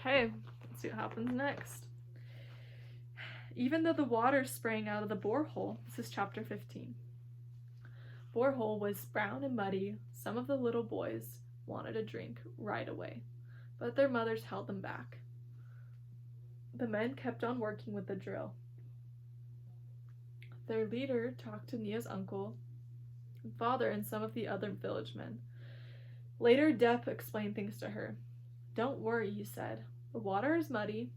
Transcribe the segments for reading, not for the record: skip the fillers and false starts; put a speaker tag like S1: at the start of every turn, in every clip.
S1: Okay, let's see what happens next. Even though the water sprang out of the borehole, this is chapter 15. Borehole was brown and muddy. Some of the little boys wanted a drink right away, but their mothers held them back. The men kept on working with the drill. Their leader talked to Nia's uncle, father, and some of the other village men. Later, Depp explained things to her. "Don't worry," he said. "The water is muddy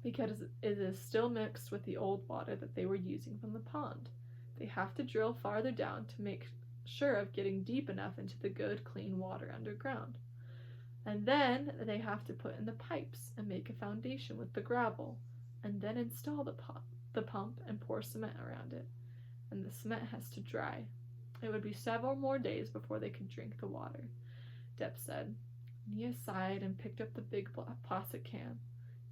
S1: because it is still mixed with the old water that they were using from the pond. They have to drill farther down to make sure of getting deep enough into the good, clean water underground. And then they have to put in the pipes and make a foundation with the gravel, and then install the pump and pour cement around it. And the cement has to dry. It would be several more days before they could drink the water," Depp said. Nia sighed and picked up the big plastic can.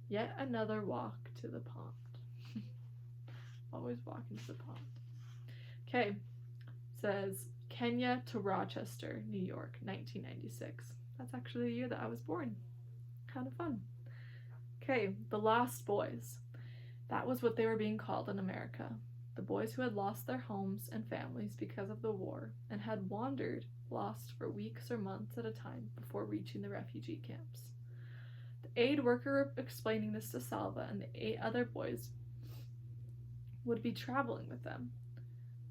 S1: Yet another walk to the pond. Always walking to the pond. Okay, says Kenya to Rochester, New York, 1996. That's actually the year that I was born. Kind of fun. Okay, the Lost Boys. That was what they were being called in America. The boys who had lost their homes and families because of the war and had wandered lost for weeks or months at a time before reaching the refugee camps. The aid worker explaining this to Salva and the 8 other boys would be traveling with them.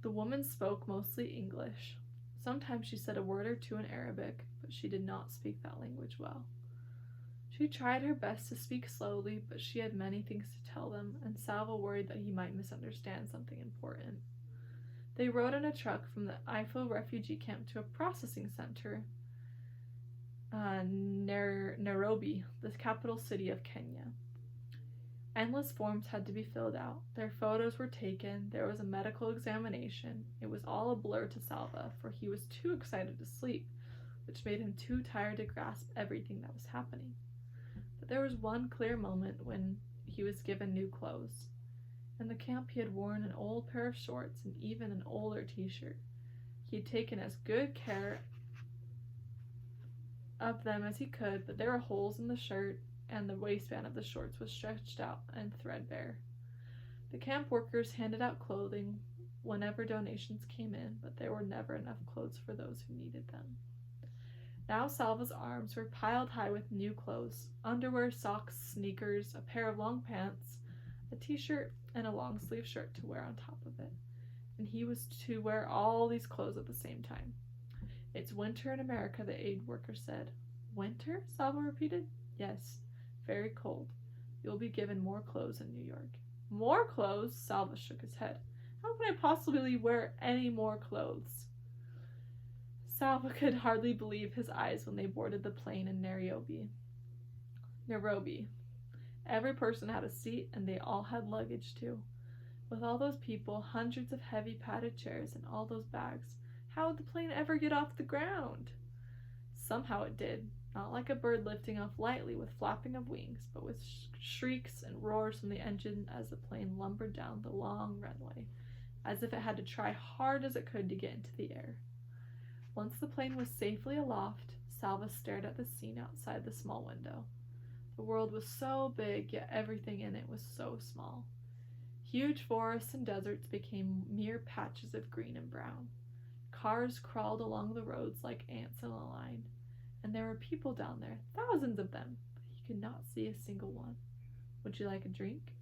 S1: The woman spoke mostly English. Sometimes she said a word or two in Arabic, but she did not speak that language well. She tried her best to speak slowly, but she had many things to tell them, and Salva worried that he might misunderstand something important. They rode in a truck from the Ifo refugee camp to a processing center, Nairobi, the capital city of Kenya. Endless forms had to be filled out. Their photos were taken. There was a medical examination. It was all a blur to Salva, for he was too excited to sleep, which made him too tired to grasp everything that was happening. But there was one clear moment when he was given new clothes. In the camp he had worn an old pair of shorts and even an older t-shirt. He had taken as good care of them as he could, but there were holes in the shirt, and the waistband of the shorts was stretched out and threadbare. The camp workers handed out clothing whenever donations came in, but there were never enough clothes for those who needed them. Now Salva's arms were piled high with new clothes: underwear, socks, sneakers, a pair of long pants, a t-shirt, and a long-sleeve shirt to wear on top of it. And he was to wear all these clothes at the same time. "It's winter in America," the aid worker said. "Winter?" Salva repeated. "Yes, very cold. You'll be given more clothes in New York." "More clothes?" Salva shook his head. "How can I possibly wear any more clothes?" Salva could hardly believe his eyes when they boarded the plane in Nairobi. Every person had a seat, and they all had luggage too. With all those people, hundreds of heavy padded chairs, and all those bags, how would the plane ever get off the ground? Somehow it did, not like a bird lifting off lightly with flapping of wings, but with shrieks and roars from the engine as the plane lumbered down the long runway, as if it had to try hard as it could to get into the air. Once the plane was safely aloft, Salva stared at the scene outside the small window. The world was so big, yet everything in it was so small. Huge forests and deserts became mere patches of green and brown. Cars crawled along the roads like ants in a line, and there were people down there, thousands of them, but he could not see a single one. "Would you like a drink?"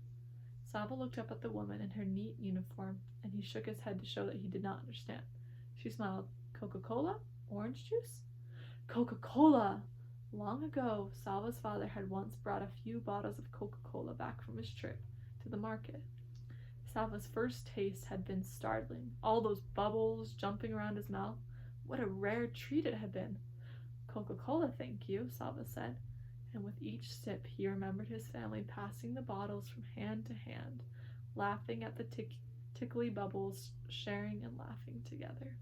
S1: Salva looked up at the woman in her neat uniform, and he shook his head to show that he did not understand. She smiled. "Coca-Cola? Orange juice?" Coca-Cola! Long ago, Salva's father had once brought a few bottles of Coca-Cola back from his trip to the market. Salva's first taste had been startling. All those bubbles jumping around his mouth. What a rare treat it had been. "Coca-Cola, thank you," Salva said, and with each sip he remembered his family passing the bottles from hand to hand, laughing at the tickly bubbles, sharing and laughing together.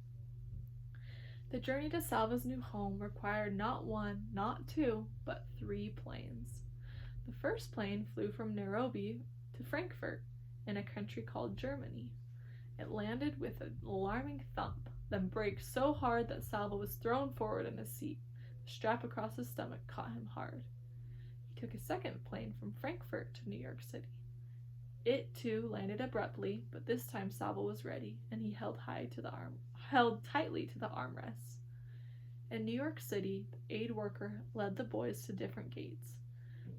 S1: The journey to Salva's new home required not one, not two, but 3 planes. The first plane flew from Nairobi to Frankfurt, in a country called Germany. It landed with an alarming thump, then braked so hard that Salva was thrown forward in his seat. The strap across his stomach caught him hard. He took a second plane from Frankfurt to New York City. It, too, landed abruptly, but this time Sava was ready, and he held tightly to the armrests. In New York City, the aid worker led the boys to different gates.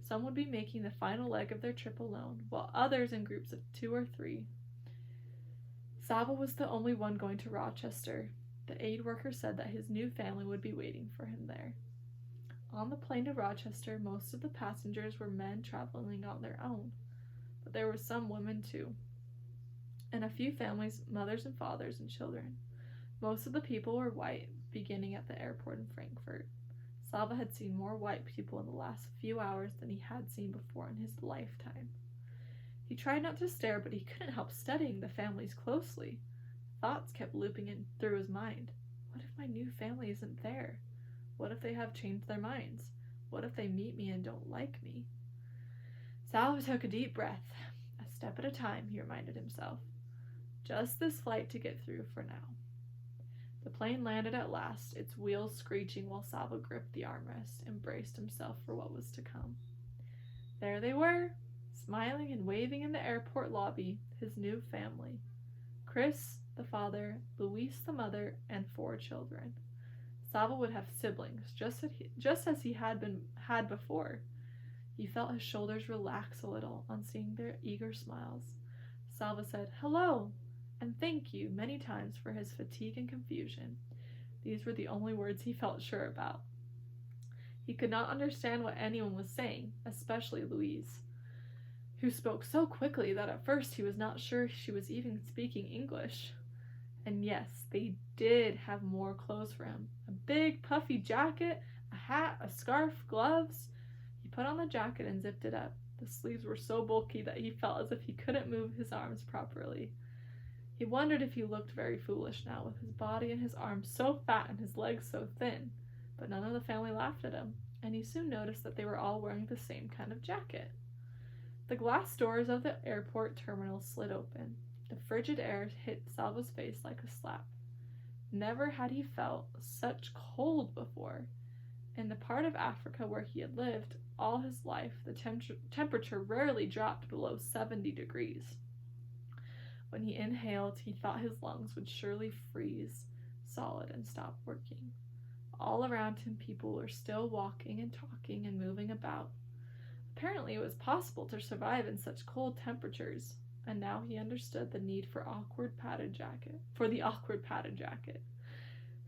S1: Some would be making the final leg of their trip alone, while others in groups of 2 or 3. Sava was the only one going to Rochester. The aid worker said that his new family would be waiting for him there. On the plane to Rochester, most of the passengers were men traveling on their own, but there were some women too, and a few families, mothers and fathers and children. Most of the people were white, beginning at the airport in Frankfurt. Sava had seen more white people in the last few hours than he had seen before in his lifetime. He tried not to stare, but he couldn't help studying the families closely. Thoughts kept looping in through his mind. What if my new family isn't there? What if they have changed their minds? What if they meet me and don't like me? Sava took a deep breath. A step at a time, he reminded himself. Just this flight to get through for now. The plane landed at last, its wheels screeching while Sava gripped the armrest and braced himself for what was to come. There they were, smiling and waving in the airport lobby, his new family. Chris, the father, Louise, the mother, and 4 children. Sava would have siblings, just as he had before. He felt his shoulders relax a little on seeing their eager smiles. Sava said, "Hello," and "thank you" many times for his fatigue and confusion. These were the only words he felt sure about. He could not understand what anyone was saying, especially Louise, who spoke so quickly that at first he was not sure she was even speaking English. And yes, they did have more clothes for him. A big puffy jacket, a hat, a scarf, gloves. He put on the jacket and zipped it up. The sleeves were so bulky that he felt as if he couldn't move his arms properly. He wondered if he looked very foolish now, with his body and his arms so fat and his legs so thin. But none of the family laughed at him, and he soon noticed that they were all wearing the same kind of jacket. The glass doors of the airport terminal slid open. The frigid air hit Sava's face like a slap. Never had he felt such cold before. In the part of Africa where he had lived all his life, the temperature rarely dropped below 70 degrees. When he inhaled, he thought his lungs would surely freeze solid and stop working. All around him, people were still walking and talking and moving about. Apparently, it was possible to survive in such cold temperatures, and now he understood the need for the awkward padded jacket.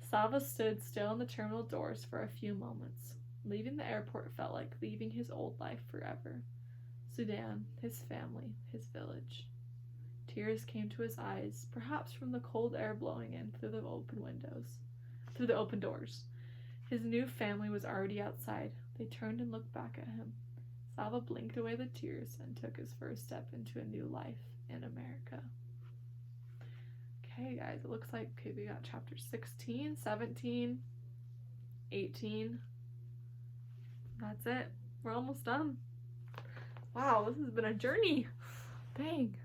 S1: Sava stood still in the terminal doors for a few moments. Leaving the airport felt like leaving his old life forever. Sudan, his family, his village. Tears came to his eyes, perhaps from the cold air blowing in through the open doors. His new family was already outside. They turned and looked back at him. Sava blinked away the tears and took his first step into a new life in America. Okay, guys, it looks like we got chapter 16, 17, 18. That's it. We're almost done. Wow, this has been a journey. Dang.